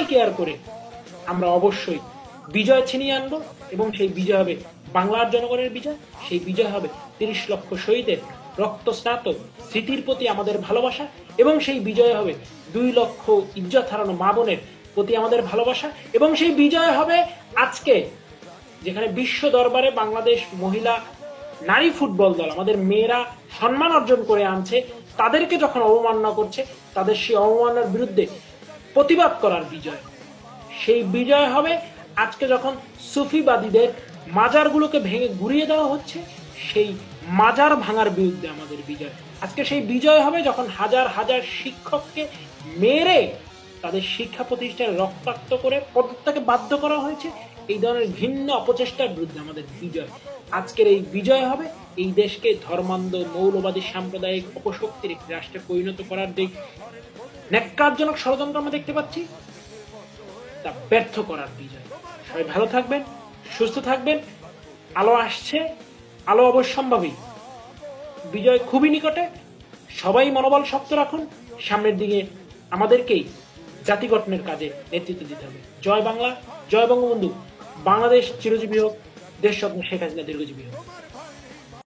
Care করে আমরা অবশ্যই বিজয় ছিনিয়ে আনবো, এবং সেই বিজয় হবে বাংলার জনগণের বিজয়। সেই বিজয় হবে ৩০ লক্ষ শহীদের রক্তস্নাত স্মৃতির প্রতি আমাদের ভালোবাসা, এবং সেই বিজয় হবে ২ লক্ষ ইজ্জত হারানো মা বোনের প্রতি আমাদের ভালোবাসা, এবং সেই বিজয় হবে আজকে যেখানে বিশ্ব দরবারে বাংলাদেশ মহিলা নারী ফুটবল দল, আমাদের মেয়েরা সম্মান অর্জন করে আনছে, তাদেরকে যখন অবমাননা করছে, তাদের সেই অবমাননার বিরুদ্ধে প্রতিবাদ করার বিজয়। সেই বিজয় হবে আজকে যখন সুফিবাদীদের মাজারগুলোকে ভেঙে গুড়িয়ে দেওয়া হচ্ছে, সেই মাজার ভাঙার বিরুদ্ধে আমাদের বিজয়। আজকে সেই বিজয় হবে যখন হাজার হাজার শিক্ষককে মেরে তাদের শিক্ষা প্রতিষ্ঠানে রক্তাক্ত করে পদত্যাগে বাধ্য করা হয়েছে। এই ধরনের ঘৃণ্য অপচেষ্টার বিরুদ্ধে আমাদের বিজয়। আজকের এই বিজয় হবে এই দেশকে ধর্মান্ধ মৌলবাদী সাম্প্রদায়িক অপশক্তির একটি রাষ্ট্রে পরিণত করার যে ন্যাক্কারজনক ষড়যন্ত্র আমরা দেখতে পাচ্ছি, তা ব্যর্থ করার বিজয়। সবাই ভালো থাকবেন, সুস্থ থাকবেন। আলো আসছে, আলো অবশ্যম্ভাবী, বিজয় খুবই নিকটে। সবাই মনোবল শক্ত রাখুন, সামনের দিকে আমাদেরকেই জাতি গঠনের কাজে নেতৃত্ব দিতে হবে। জয় বাংলা, জয় বঙ্গবন্ধু, বাংলাদেশ চিরজীবী হোক, দেশরত্ন শেখ হাসিনা দীর্ঘজীবী হোক।